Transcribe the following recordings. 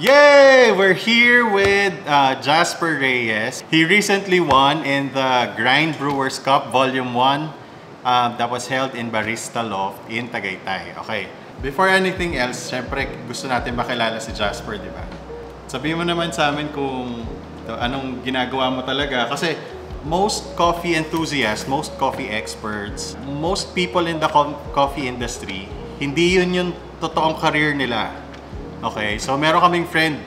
Yay! We're here with Jasper Reyes. He recently won in the Grind Brewers Cup Volume 1 that was held in Barista Loft in Tagaytay. Okay, before anything else, syempre gusto natin makilala si Jasper, di ba? Sabihin mo naman sa amin kung anong ginagawa mo talaga. Kasi most coffee enthusiasts, most coffee experts, most people in the coffee industry, hindi yun yung totoong career nila. Okay, so meron kaming friend,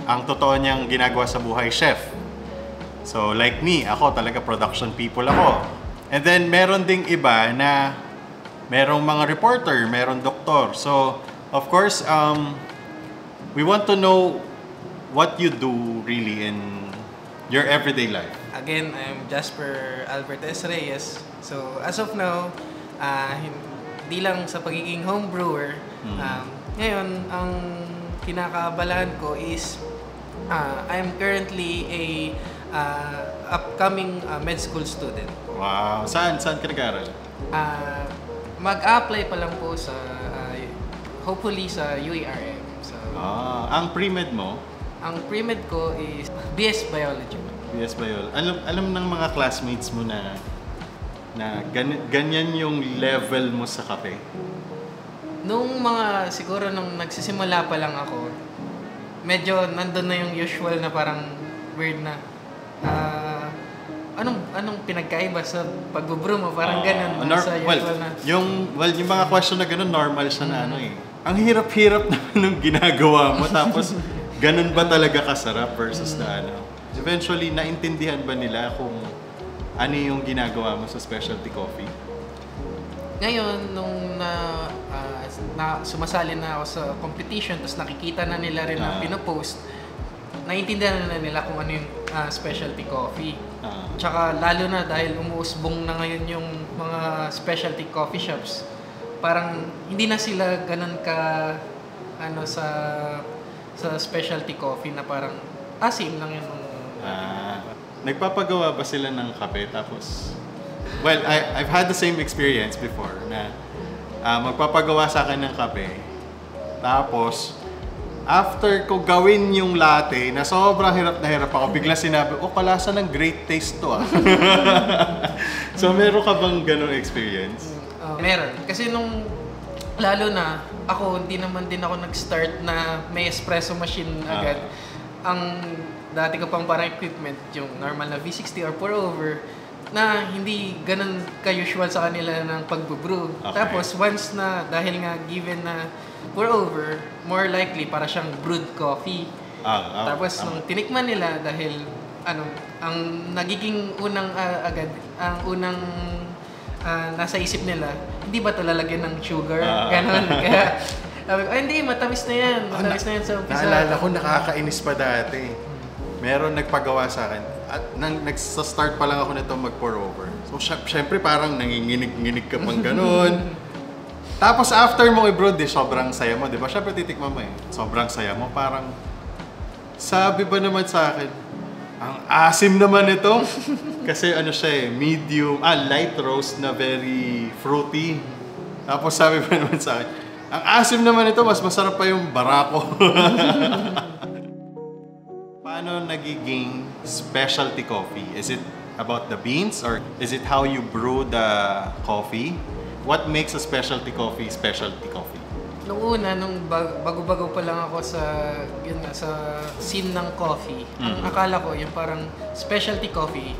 ang totoo niyang ginagawa sa buhay, chef. So like me, ako talaga production people ako. And then meron ding iba na merong mga reporter, meron doktor. So of course, we want to know what you do really in your everyday life. Again, I'm Jasper Albert S. Reyes. So as of now, hindi lang sa pagiging home brewer, ngayon ang kinakaabalahan ko is I'm currently a upcoming med school student. Wow! Saan ka nag-aaral? Mag-apply pa lang po sa hopefully sa UARM. So, ang pre-med mo? Ang pre-med ko is BS Biology. BS Biology. Alam ng mga classmates mo na ganyan yung level mo sa kape? Nung siguro nung nagsisimula pa lang ako, medyo nandun na yung usual na parang weird na anong pinagkaiba sa pagbubrew mo, parang ganun sa usual na. Yung mga question na ganun, normal siya na ang hirap-hirap naman nung ginagawa mo, tapos ganun ba talaga kasarap versus na eventually naintindihan ba nila kung ano yung ginagawa mo sa specialty coffee? Ngayon, nung sumasali na ako sa competition, tapos nakikita na nila rin ang pinopost, naiintindihan na nila kung ano yung specialty coffee. Tsaka lalo na dahil umuusbong na ngayon yung mga specialty coffee shops, parang hindi na sila ganun ka sa specialty coffee na parang asim lang yun. Nagpapagawa ba sila ng kape tapos... Well, I've had the same experience before na magpapagawa sa akin ng kape. Tapos, after ko gawin yung latte na sobrang hirap na hirap ako, bigla sinabi, palasa ng great taste to . So, meron ka bang ganong experience? Meron. Kasi lalo na, hindi naman din ako nag-start na may espresso machine agad. Ang dati ko pang parang equipment, yung normal na V60 or pour over, na hindi ganun ka-usual sa kanila ng pag-brew. Okay. Tapos once na, dahil nga given na pour over, more likely para siyang brewed coffee. Tapos nung tinikman nila, dahil ang nagiging unang nasa isip nila, hindi ba ito lalagyan ng sugar? Ganon. Kaya sabi ko, hindi, matamis na yan. Matamis na yan sa umpisa. Naalala ko, nakakainis pa dati. Meron nagpagawa sa akin. At nagsa-start pa lang ako nito mag-pour over. So, syempre parang nanginginig-nginig ka pang ganun. Tapos after mo i-brew, sobrang saya mo, di ba? Syempre titikman mo sobrang saya mo. Parang, sabi ba naman sa akin, ang asim naman ito. Kasi siya medium, light roast na very fruity. Tapos sabi ba naman sa akin, ang asim naman ito, mas masarap pa yung barako. Paano nagiging specialty coffee? Is it about the beans or is it how you brew the coffee? What makes a specialty coffee specialty coffee? Nung una, bago-bago pa lang ako sa scene ng coffee, ang akala ko yung parang specialty coffee,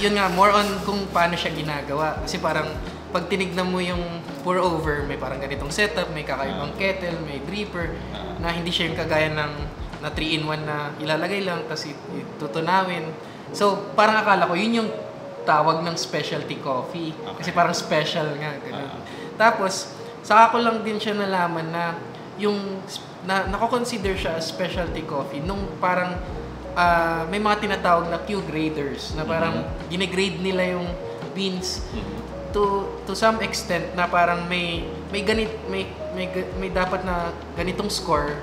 yun nga, more on kung paano siya ginagawa. Kasi parang pag tinignan mo yung pour over, may parang ganitong setup, may kakaibang kettle, may dripper, na hindi siya yung kagaya ng na 3-in-1 na ilalagay lang kasi tutunawin. So, parang akala ko, yun yung tawag ng specialty coffee. Okay. Kasi parang special nga. Tapos, saka ko lang din siya nalaman na yung nako-consider siya as specialty coffee nung parang may mga tinatawag na Q graders na parang gine-grade nila yung beans to some extent na parang may dapat na ganitong score.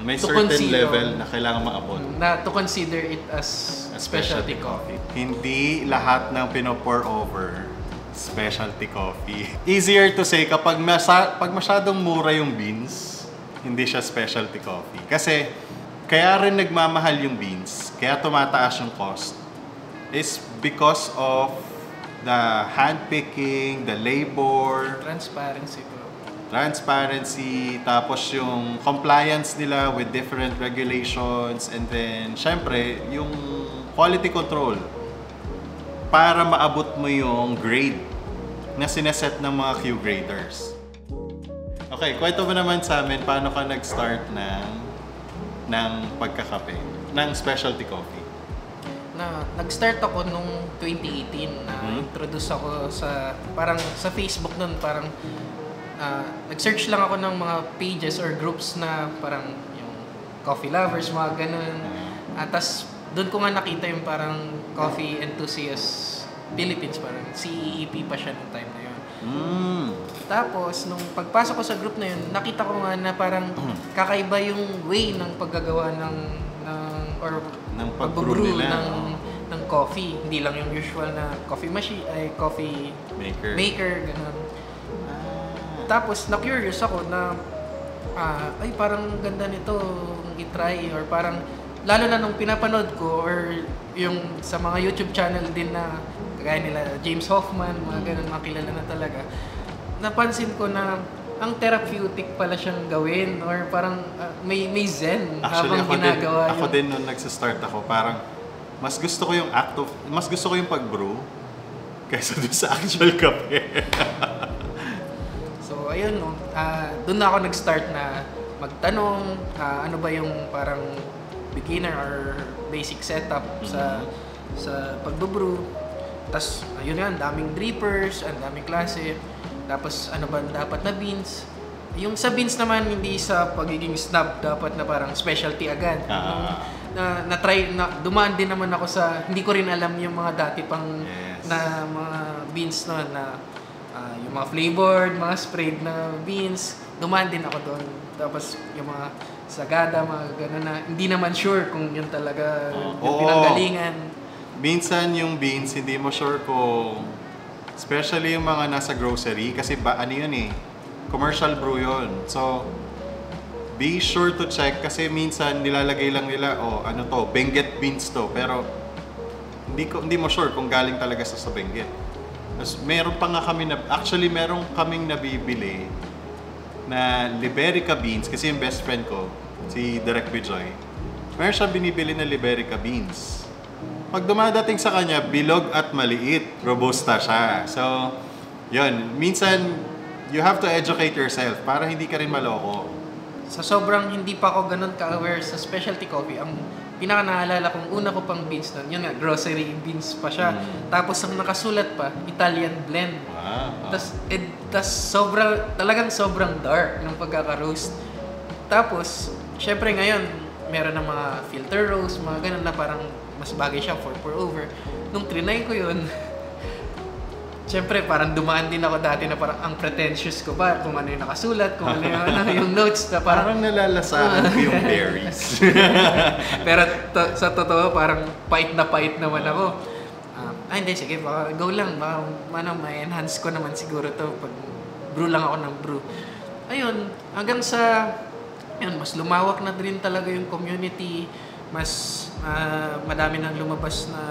May certain level na kailangan maabot. Na to consider it as specialty coffee. Hindi lahat ng pino-pour over specialty coffee. Easier to say kapag masyadong mura yung beans, hindi siya specialty coffee. Kasi kaya rin nagmamahal yung beans, kaya tumataas yung cost, is because of the handpicking, the labor, transparency, tapos yung compliance nila with different regulations, and then, syempre, yung quality control para maabot mo yung grade na sineset ng mga Q graders. Okay, kwento mo naman sa amin paano ka nag-start ng pagkakape, ng specialty coffee. Nag-start ako nung 2018 na introduce ako sa Facebook nun, nag-search lang ako ng mga pages or groups na parang yung coffee lovers, mga ganun. Tapos doon ko nga nakita yung parang Coffee Enthusiast Philippines, parang CEEP pa siya nung time na yun. Tapos, nung pagpasok ko sa group na yun, nakita ko nga na parang kakaiba yung way ng paggagawa ng pag-brew ng coffee. Hindi lang yung usual na coffee machine, coffee maker, ganun. Tapos, na-curious ako na, parang ganda nito i-try, or parang, lalo na nung pinapanood ko, or yung sa mga YouTube channel din na, kagaya nila James Hoffman, mga ganun, mga kilala na talaga, napansin ko na ang therapeutic pala siyang gawin, or parang may zen habang ginagawa yun. Ako din nung nagsa-start ako, parang mas gusto ko yung pag-brew kaysa dun sa actual kape. So ayun, doon na ako nag-start na magtanong, ano ba yung parang beginner or basic setup sa pag-brew. Tapos ayun yan, daming drippers, ang daming klase. Tapos ano ba dapat na beans? Yung sa beans naman, hindi sa pagiging snob dapat na parang specialty agad. Dumaan din naman ako sa, hindi ko rin alam yung mga dati pang na mga beans noon na yung mga flavored, mga sprayed na beans. Dumaan din ako doon. Tapos yung mga sagada, mga gano'n na hindi naman sure kung yun talaga yung pinanggalingan. Minsan yung beans, hindi mo sure kung, especially yung mga nasa grocery, kasi commercial brew yun. So, be sure to check kasi minsan nilalagay lang nila, Benguet beans to, pero hindi mo sure kung galing talaga sa Benguet. Tapos meron kaming nabibili na Liberica beans, kasi yung best friend ko, si Direk Bijoy, meron siya binibili na Liberica beans. Pag dumadating sa kanya, bilog at maliit, robusta siya. So, yun. Minsan, you have to educate yourself para hindi ka rin maloko. Sa sobrang hindi pa ako ganun ka-aware sa specialty coffee, ang pinaka-naalala kong una ko pang beans nun, yun nga, grocery beans pa siya. Tapos ang nakasulat pa, Italian blend. Wow. Tapos talagang sobrang dark ng pagkaka-roast. Tapos, syempre ngayon, meron ng mga filter roast, mga ganun na parang mas bagay siya for pour over. Nung trinay ko yun, syempre parang dumaan din ako dati na parang ang pretentious ko pa kung ano yung nakasulat, kung ano yung notes na parang nalalasahan ko yung berries. Pero sa totoo parang pait naman ako. Hindi, sige, baka go lang, ma-enhance ko naman siguro to pag brew lang ako ng brew. Ayun, hanggang sa mas lumawak na din talaga yung community, mas madami nang lumabas na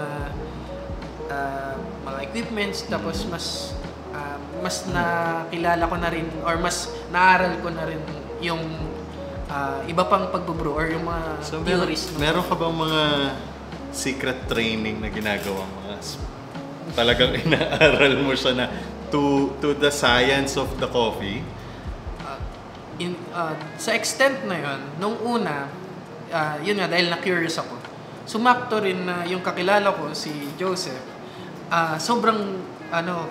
mga equipments, tapos mas nakilala ko na rin or mas naaral ko na rin yung iba pang pagbubrew or yung mga theories. Meron ka bang mga secret training na ginagawa mo? Talagang inaaral mo siya na to the science of the coffee? Sa extent na yun, nung una, yun nga, dahil na-curious ako, sumakto rin na yung kakilala ko, si Joseph, sobrang,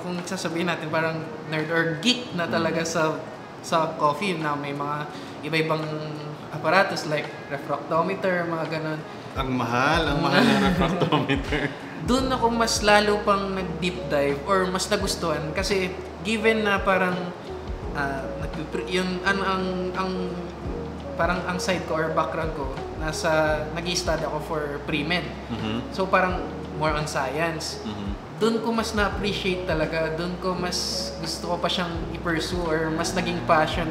kung sasabihin natin, parang nerd or geek na talaga sa coffee, na may mga iba-ibang apparatus like refractometer, mga ganon. Ang mahal ng refractometer. Doon ako mas lalo pang nag-deep dive or mas nagustuhan kasi given na parang parang ang side ko or background ko nag-i-study ako for pre-med. So parang more on science. Doon ko mas na-appreciate talaga, doon ko mas gusto ko pa siyang i-pursue or mas naging passion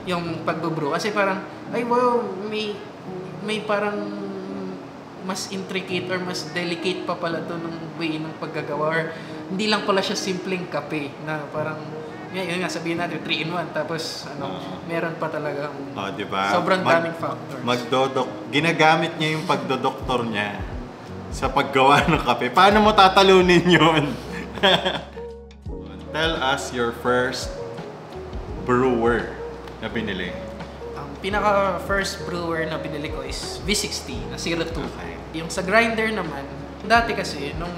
yung pagbubrew kasi parang ay wow, may may parang mas intricate or mas delicate pa pala to ng way ng paggagawa, or hindi lang pala siya simpleng kape na parang yun nga sabihin natin 3-in-1 tapos meron pa talaga diba? sobrang daming factors. Ginagamit niya yung pagdodoktor niya sa paggawa ng kape. Paano mo tatalunin yun? Tell us your first brewer na binili. Ang pinaka first brewer na binili ko is V60 na 02. Okay. Yung sa grinder naman, dati kasi nung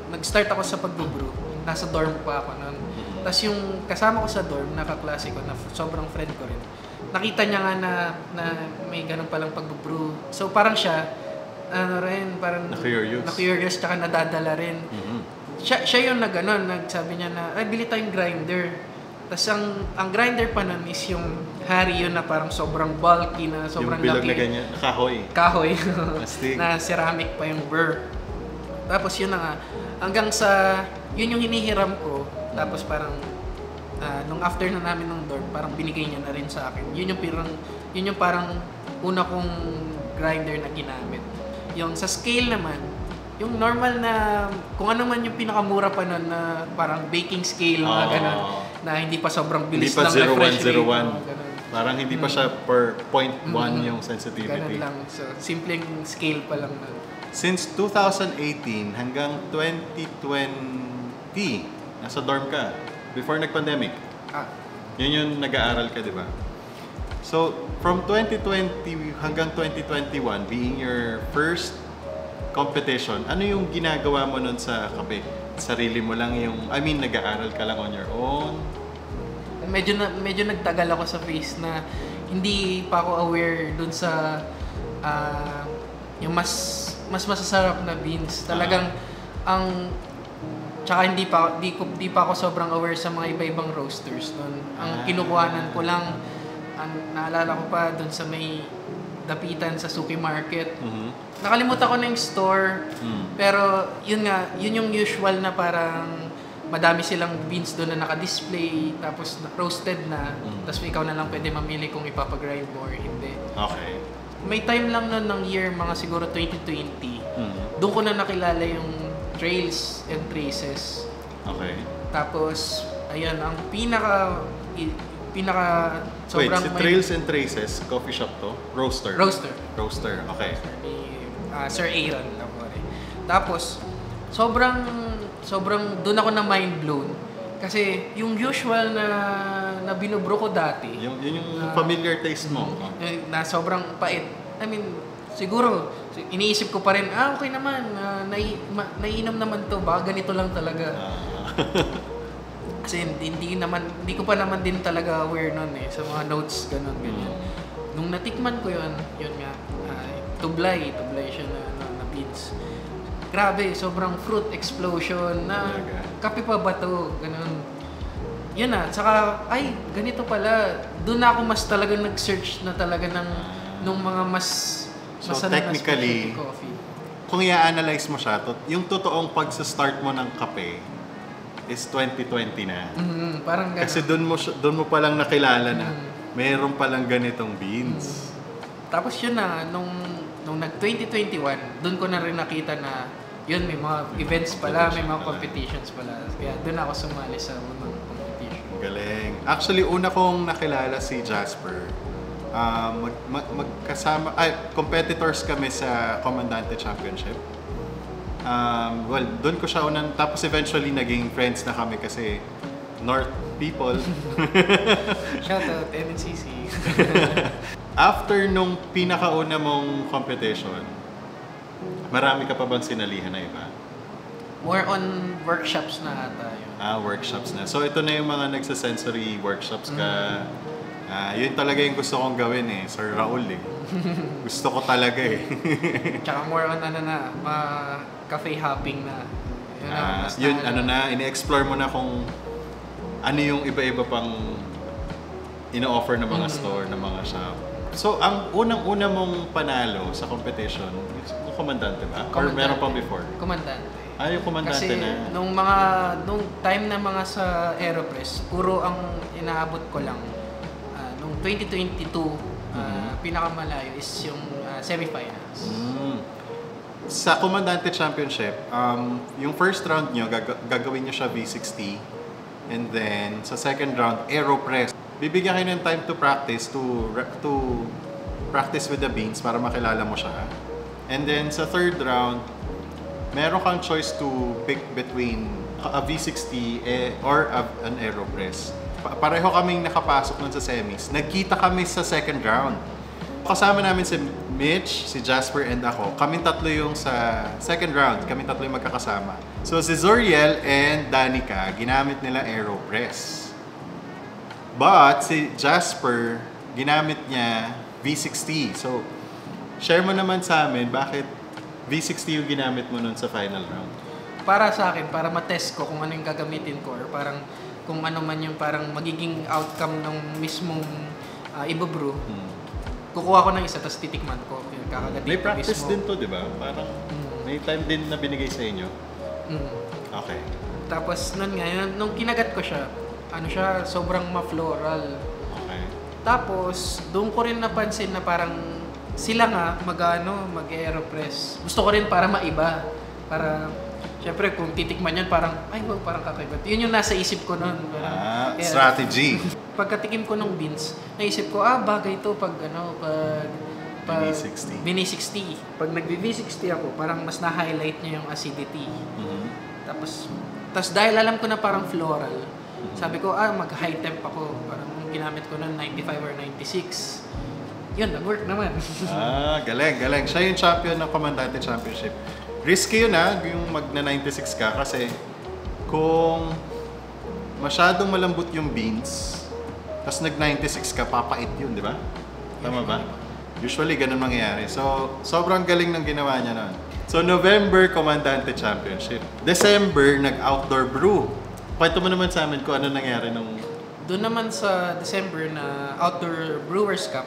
nag-start ako sa pag-brew, nasa dorm pa ako noon. Tapos yung kasama ko sa dorm, nakaklase ko na sobrang friend ko rin. Nakita niya nga na may ganun palang pag-brew. So parang siya, parang na-curious tsaka nadadala rin. Siya yung nagsabi niya na, ay, bili tayong grinder. Tapos ang grinder pa nun is yung Harry yun na parang sobrang bulky na sobrang yung bilog laki. Na ganyan, kahoy. Kahoy. Na ceramic pa yung burr. Tapos yun na nga, hanggang sa, yun yung hinihiram ko. Tapos parang, nung after na namin ng dorm, parang binigay niya na rin sa akin. Yun yung parang una kong grinder na ginamit. Yung sa scale naman, yung normal na, kung ano man yung pinakamura pa nun na parang baking scale, mga ganun, na hindi pa sobrang bilis ng refresh rate. Hindi pa 0.101. Parang hindi pa siya per 0.1 yung sensitivity. Ganun lang. So, simpleng scale pa lang nun. Since 2018 hanggang 2020, nasa dorm ka, before nag-pandemic. Yun yung nag-aaral ka, di ba? So, from 2020 hanggang 2021, being your first competition, ano yung ginagawa mo nun sa kape? Sarili mo lang yung, nag-aaral ka lang on your own? Medyo nagtagal ako sa phase na hindi pa ako aware dun sa yung mas masasarap na beans. Talagang tsaka hindi pa ako sobrang aware sa mga iba-ibang roasters noon. Ang kinukuhanan ko lang, naalala ko pa doon sa may dapitan sa Suki Market. Nakalimutan ko na yung store, pero yun yung usual na parang madami silang beans doon na naka-display, tapos roasted na, tapos ikaw na lang pwede mamili kung ipapagrind mo or hindi. Okay. May time lang noon ng year, mga siguro 2020, doon ko na nakilala yung Trails and Traces. Okay. Tapos, ayun, ang pinaka sobrang... Wait, si Trails and Traces, coffee shop to? Roaster? Roaster, okay. Ni Sir Aaron Lamore. Tapos, sobrang doon ako na mind blown. Kasi yung usual na binubro ko dati... Yun yung familiar taste mo. Na sobrang pait. Siguro, iniisip ko pa rin, okay naman, naiinom naman to, baka ganito lang talaga. Kasi hindi ko pa naman din talaga aware nun sa mga notes, ganyan. Nung natikman ko yun nga, tublay siya na beans. Grabe, sobrang fruit explosion na kape pa ba to, ganun. Yun tsaka, ay, ganito pala. Doon ako mas talaga nag-search na talaga nung mga mas so technically, kung i-analyze mo siya, yung totoong pagsa-start mo ng kape is 2020 na. Parang ganun. Kasi doon mo palang nakilala na mayroon palang ganitong beans. Tapos yun nung nag-2021, doon ko na rin nakita na yun, may mga events pala, may mga competitions pala. Kaya doon ako sumali sa unang competition. Galing. Actually, una kong nakilala si Jasper. Competitors kami sa Comandante Championship. Doon ko siya unang, tapos eventually naging friends na kami kasi North people. Shout out, NNCC. After nung pinakauna mong competition, marami ka pa bang sinalihan na iba? More on workshops na ata yun. Workshops na. So ito na yung mga nagsa-sensory workshops ka. Yun talaga yung gusto kong gawin Sir Raul Gusto ko talaga Tsaka more on cafe hopping na. Ini-explore mo na kung ano yung iba-iba pang ino-offer ng mga store, ng mga shop. So, ang unang-una mong panalo sa competition, yung komandante ba? Or meron pang before? Komandante. Yung komandante kasi na. Nung time na mga sa Aeropress, puro ang inaabot ko lang. Nung 2022, Pinakamalayo is yung semifinals. Sa Comandante Championship, yung first round nyo, gagawin nyo siya V60. And then, sa second round, AeroPress. Bibigyan kayo ng time to practice, to practice with the beans para makilala mo siya. And then, sa third round, meron kang choice to pick between a V60 or an AeroPress. Pareho kaming nakapasok nun sa semis. Nagkita kami sa second round. Kasama namin si Mitch, si Jasper, and ako. Kaming tatlo yung sa second round. Kaming tatlo yung magkakasama. So si Zoriel and Danica, ginamit nila AeroPress. But si Jasper, ginamit niya V60. So, share mo naman sa amin, bakit V60 yung ginamit mo nun sa final round? Para sa akin, para matest ko kung ano yung gagamitin ko or parang kung ano man yung parang magiging outcome ng mismong ibabrew. Kukuha ko ng isa, tapos titikman ko. Kakagatin May practice mismo. din to, di ba? Parang may time din na binigay sa inyo. Okay. Tapos nun nga, nung kinagat ko siya, ano siya, sobrang ma-floral. Okay. Tapos, doon ko rin napansin na parang sila nga mag-AeroPress. Gusto ko rin para maiba. Para, syempre, kung titikman yan, parang, ay, wow, parang kakaiba. Yun yung nasa isip ko noon. Strategy. Pagkatikim ko ng beans, naisip ko, bagay to pag V60. V60. Pag nag-V60 ako, parang mas na-highlight niya yung acidity. Tapos dahil alam ko na parang floral, sabi ko, mag-high temp ako. Parang ginamit ko ng 95 or 96. Yun, nag-work naman. Galing. Siya yung champion ng Comandante Championship. Risky yun yung magna-96 ka kasi kung masyadong malambot yung beans, tapos nag-96 ka, papait yun, di ba? Tama ba? Usually, ganun mangyayari. So, sobrang galing ng ginawa niya nun. So, November, Comandante Championship. December, nag-outdoor brew. Kwento mo naman sa amin kung ano nangyari nung... Doon naman sa December na Outdoor Brewers Cup,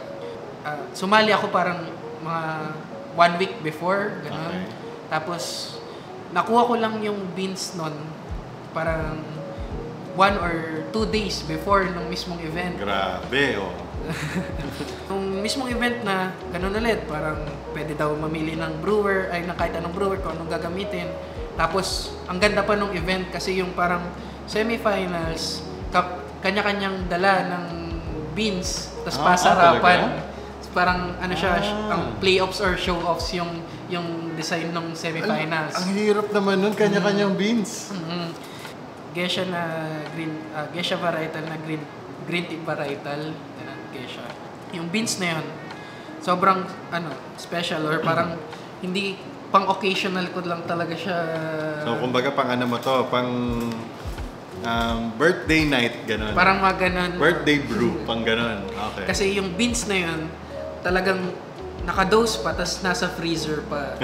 sumali ako parang mga 1 week before, ganun. Okay. Tapos, nakuha ko lang yung beans nun, parang 1 or 2 days before nung mismong event. Grabe, Nung mismong event na ganun ulit, parang pwede daw mamili ng brewer, ay ng kahit anong brewer kung anong gagamitin. Tapos, ang ganda pa nung event kasi yung parang semifinals, kanya-kanyang dala ng beans, tapos pasarapan. Parang ano siya, ang playoffs or show-offs yung design ng semifinals. Ang hirap naman nun, kanya-kanyang beans. Geisha na Geisha varietal na green tea varietal, Geisha. Yung beans na yun, sobrang special or parang hindi pang occasional ko lang talaga siya. So kumbaga pang ano mo to, pang birthday night ganun. Parang mga ganun. Birthday brew, pang ganun. Okay. Kasi yung beans na yun, talagang naka-dose pa, tas nasa freezer pa.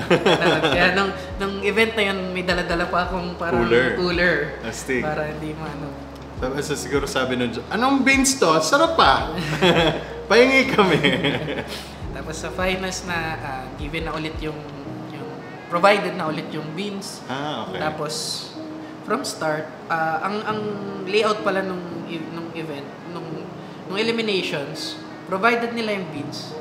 Kaya nung event na yun, may dala-dala pa akong parang cooler. Astig. Para hindi maano. Tapos siguro sabi nun, anong beans to? Sarap pa! Pahingi kami. Tapos sa finals na, given na ulit yung provided na ulit yung beans. Okay. Tapos, from start, ang layout pala nung event, nung eliminations, provided nila yung beans.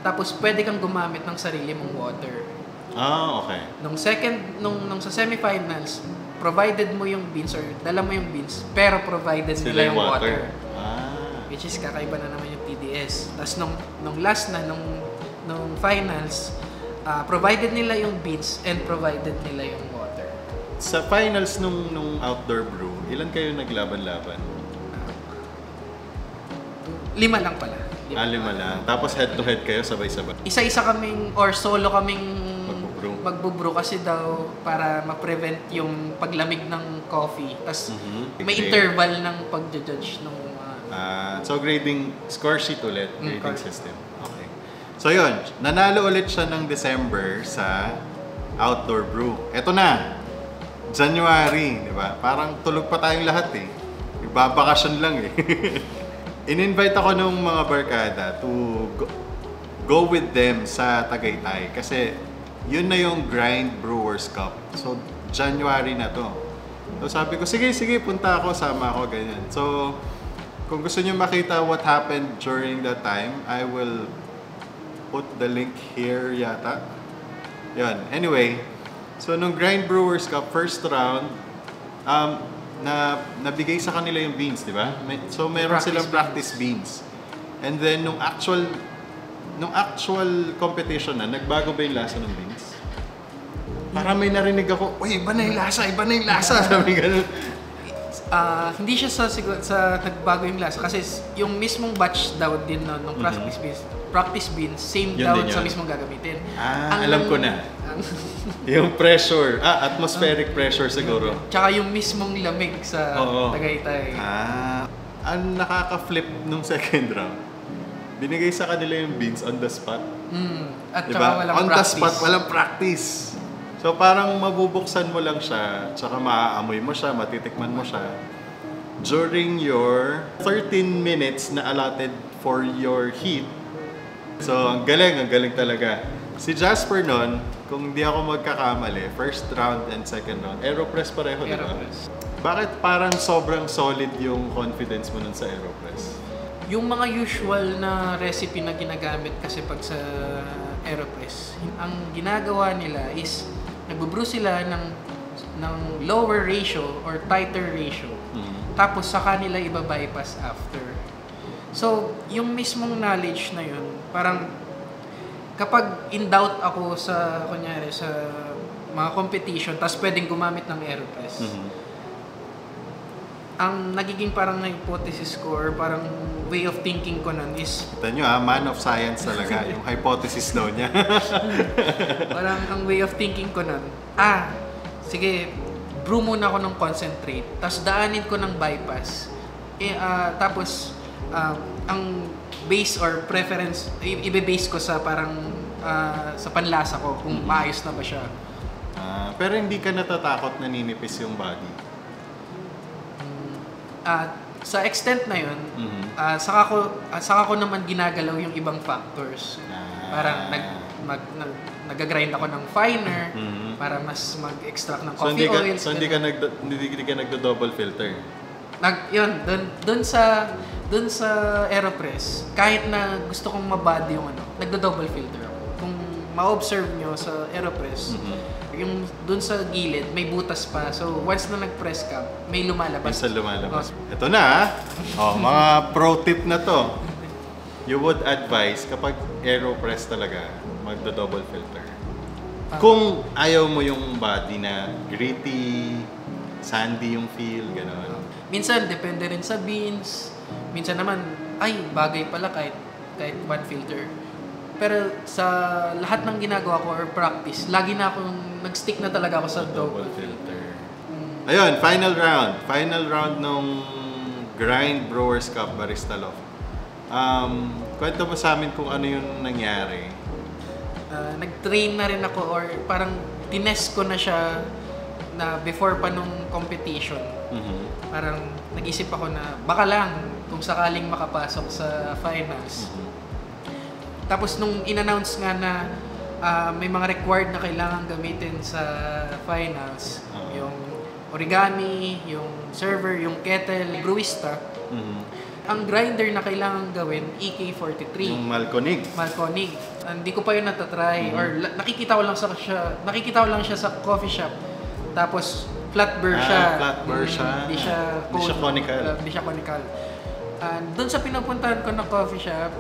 Tapos pwede kang gumamit ng sarili mong water. Okay. Nung sa semifinals, provided mo yung beans or dala mo yung beans, pero provided nila yung water. Which is kakaiba na naman yung TDS. Tapos nung last na, nung finals, provided nila yung beans and provided nila yung water. Sa finals nung outdoor brew, ilan kayo naglaban-laban? 5 lang pala. 5 lang. Tapos head-to-head kayo sabay-sabay? Isa-isa kaming, or solo kaming magbubrew kasi daw para ma-prevent yung paglamig ng coffee. Tapos may interval ng pag-judge ng so grading, score sheet ulit, grading system. Okay. So yun, nanalo ulit siya ng December sa outdoor brew. Eto na, January, di ba? Parang tulog pa tayong lahat eh. Igbabakasyon lang eh. In-invite ako ng mga barkada to go with them sa Tagaytay kasi yun na yung Grind Brewers Cup. So, January na to. So, sabi ko, sige, punta ako, sama ako, ganyan. So, Kung gusto niyo makita what happened during that time, I will put the link here yata. Yan. Anyway, so nung Grind Brewers Cup first round, nabigay sa kanila yung beans, di ba? So meron silang practice beans. And then nung actual competition na, nagbago ba yung lasa ng beans? Para may narinig ako, uy, iba na yung lasa, sabi ganun. Hindi siya sa nagbago yung lasa kasi yung mismong batch daw din ng practice beans same Yun daw din sa yun. mismong gagamitin. Alam ko na. Yung pressure, atmospheric pressure siguro. Tsaka yung mismong lamig sa Tagaytay. Ang nakaka-flip nung second round, binigay sa kanila yung beans on the spot. At diba? tsaka walang on practice. the spot, walang practice. So parang mabubuksan mo lang siya, tsaka maaamoy mo siya, matitikman mo siya. During your 13 minutes na allotted for your heat. So ang galing talaga. Si Jasper nun, kung di ako magkakamali, first round and second round, AeroPress pareho, di ba? AeroPress. Bakit parang sobrang solid yung confidence mo nun sa AeroPress? Yung mga usual na recipe na ginagamit kasi pag sa AeroPress, ang ginagawa nila is nagbo-brew sila ng lower ratio or tighter ratio. Tapos sa kanila iba-bypass after. So, yung mismong knowledge na yun, parang kapag in doubt ako sa kunyari sa mga competition, tapos pwedeng gumamit ng AeroPress. Ang nagiging parang hypothesis ko or parang way of thinking ko nun is Kita nyo man of science talaga, yung hypothesis daw niya. parang ang way of thinking ko nun, sige, brew muna ako ng concentrate, tapos daanin ko ng bypass. Tapos, ang base or preference, ibe-base ko sa parang sa panlasa ko, kung maayos na ba siya. Pero hindi ka natatakot na ninipis yung body? Sa extent na yun, saka ko naman ginagalaw yung ibang factors. Parang nag-grind ako ng finer para mas mag-extract ng coffee oils. So hindi ka nagdo-double filter? Doon sa AeroPress, kahit na gusto kong mabad yung nagdo-double filter ako. Kung ma-observe nyo sa AeroPress, yung doon sa gilid, may butas pa. So, once na nag-press ka, may lumalabas. Minsan lumalabas. Ito na, mga pro tip na to. You would advise, kapag AeroPress talaga, magdo-double filter. Kung ayaw mo yung body na gritty, sandy yung feel, gano'n. Minsan, depende rin sa beans. Minsan naman, bagay pala kahit one filter. Pero sa lahat ng ginagawa ko or practice, lagi na akong nag-stick na talaga ako sa double filter. Ayun, final round. Final round nung Grind Brewers Cup Barista Loft. Kwento mo sa amin kung ano yung nangyari. Nag-train na rin ako or parang tinest ko na siya na before pa nung competition. Parang nag-isip ako na baka lang kung sakaling makapasok sa finals. Tapos nung in-announce nga na may mga required na kailangan gamitin sa finals, yung origami, yung server, yung kettle, brewista, ang grinder na kailangan gawin, EK43. Yung Malconig. Hindi ko pa yun natatry or nakikita ko lang siya sa coffee shop. Tapos flat burr siya. Hindi siya conical. Doon sa pinupuntahan ko na coffee shop,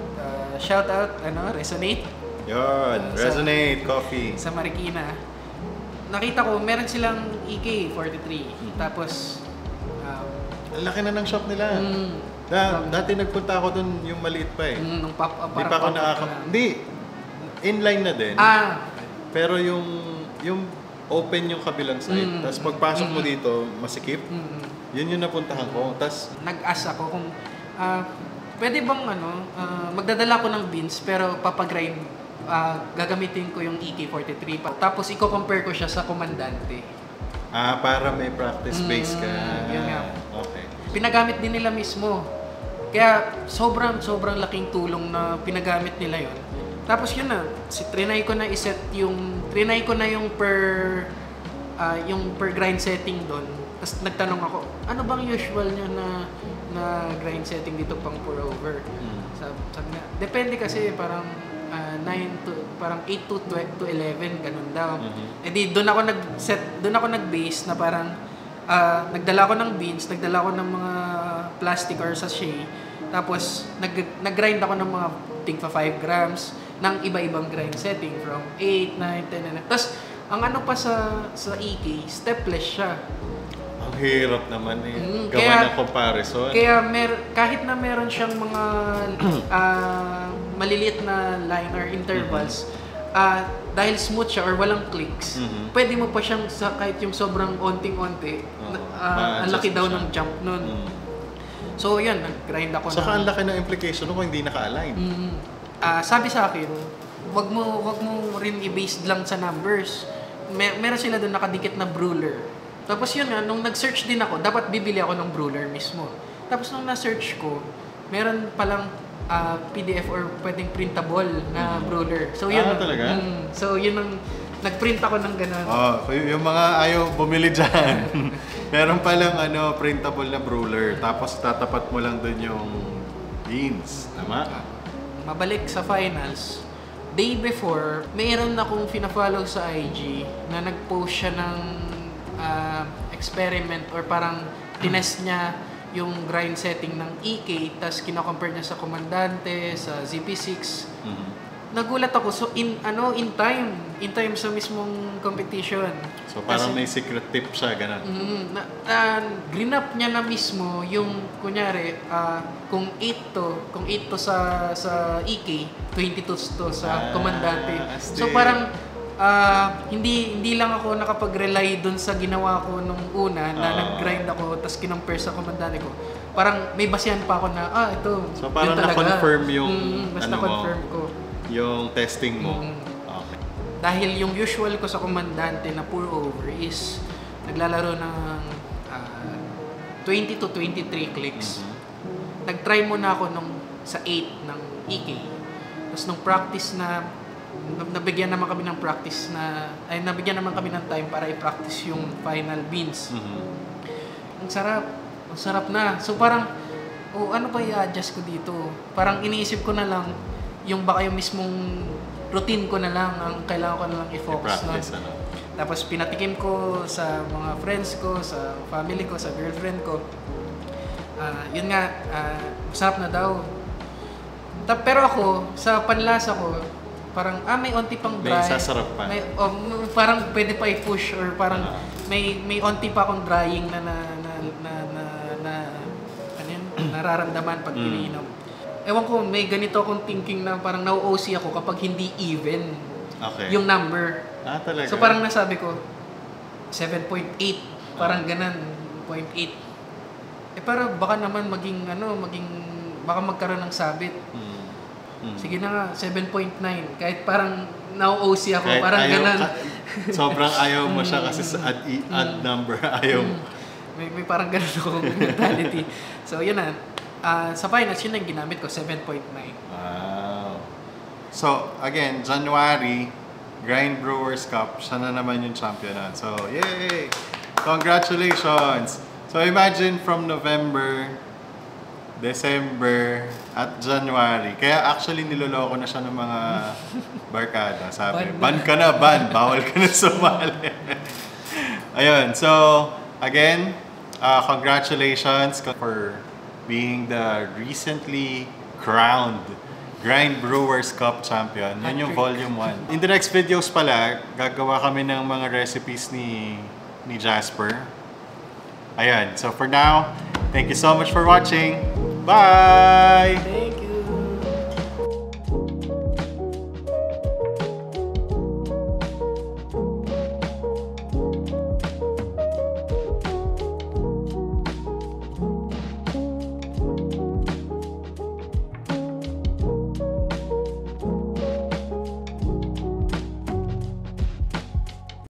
shout out, Resonate. Yun, Resonate Coffee. Sa Marikina. Nakita ko, meron silang EK43. Tapos, ang laki na ng shop nila. Dati nagpunta ako dun yung maliit pa eh. Nung pop-up. Hindi pa ako Hindi. Inline na din. Pero yung open yung kabilang side. Tapos pagpasok mo dito, masikip. Yun yung napuntahan ko. Tapos nag-ask ako kung pwede bang magdadala ko ng beans pero papagrind, gagamitin ko yung EK43 tapos i-compare ko siya sa komandante. Para may practice base ka. Yun nga. Okay. Pinagamit din nila mismo. Kaya sobrang laking tulong na pinagamit nila yon. Tapos yun na, trinay ko na yung per grind setting doon. Tapos nagtanong ako, ano bang usual nyo na na grind setting dito pang pour over. Sabi nga, depende kasi parang 9 to parang 8 to 11 ganun daw. Eh di doon ako nag-base na parang nagdala ko ng beans, nagdala ko ng mga plastic or sachet. Tapos nag-grind ako ng mga tigpa 5 grams ng iba-ibang grind setting from 8, 9, 10 and tapos ang ano pa sa EK, stepless siya. Ang hirap naman gawa kaya, ng comparison. Kaya kahit na meron siyang mga maliliit na line or intervals, dahil smooth siya or walang clicks, pwede mo pa siyang kahit yung sobrang onting-onti, ang laki daw ng jump nun. So yan, nag-grind ako. Saka ang laki ng implication kung hindi naka-align. Sabi sa akin, wag mo rin i-base lang sa numbers. Meron sila doon nakadikit na ruler. Tapos yun nga, nung nag-search din ako, dapat bibili ako ng ruler mismo. Tapos nung na-search ko, meron palang PDF or pwedeng printable na ruler. So yun. Talaga? So yun ang nag-print ako ng ganun. Yung mga ayaw bumili dyan. Meron palang printable na ruler. Tapos tatapat mo lang doon yung beans. Tama? Mabalik sa finals. Day before, mayroon akong fina-follow sa IG na nag-post siya ng experiment or parang tinest niya yung grind setting ng EK, tapos kina-compare niya sa Comandante, sa ZP6. Nagulat ako, so in time sa mismong competition. So parang may secret tip siya, ganun. Grinap niya na mismo yung kunyari kung 8 to sa EK, 22 to sa Comandante. So parang hindi lang ako nakapag-rely dun sa ginawa ko nung una na nag-grind ako tapos kinompare sa Comandante ko. Parang may basihan pa ako na ito. So parang na-confirm yung na-confirm ko yung testing mo. Okay. Dahil yung usual ko sa Comandante na pour over is naglalaro ng 20 to 23 clicks. Nag-try muna ako sa 8 ng EK. Tapos nung practice na nabigyan naman kami ng time para i-practice yung final beans. Ang sarap na. So parang ano pa i-adjust ko dito? Parang iniisip ko na lang yung baka yung mismong routine ko na lang ang kailangan ko na lang i-focus na. Tapos pinatikim ko sa mga friends ko, sa family ko, sa girlfriend ko. Yun nga, masarap na daw. Pero ako, sa panlasa ko, parang may onti pang dry. May sasarap pa. Parang pwede pa i-push or parang may onti pa akong drying na nararamdaman pag iniinom. Ewan ko, may ganito akong thinking na parang nau-OC ako kapag hindi even yung number. Talaga? So parang nasabi ko, 7.8, parang ganan, 0.8. Pero baka naman baka magkaroon ng sabit. Sige na nga, 7.9. Kahit parang nau-OC ako, kahit parang ganan. Sobrang ayaw mo siya kasi sa add number, ayaw. May parang ganan akong mentality. So yun na. Sa finals, yun ang ginamit ko, 7.9. Wow. So, again, January, Grind Brewers Cup, siya na naman yung champion. So, yay! Congratulations! So, imagine from November, December, at January. Kaya actually, niloloko na siya ng mga barkada. Sabi, ban ka na, ban! Bawal ka na sumali. Ayun. So, again, congratulations for being the recently crowned Grind Brewers Cup champion. Yan yung volume 1. In the next videos pala, gagawa kami ng mga recipes ni Jasper. Ayan. So for now, thank you so much for watching. Bye!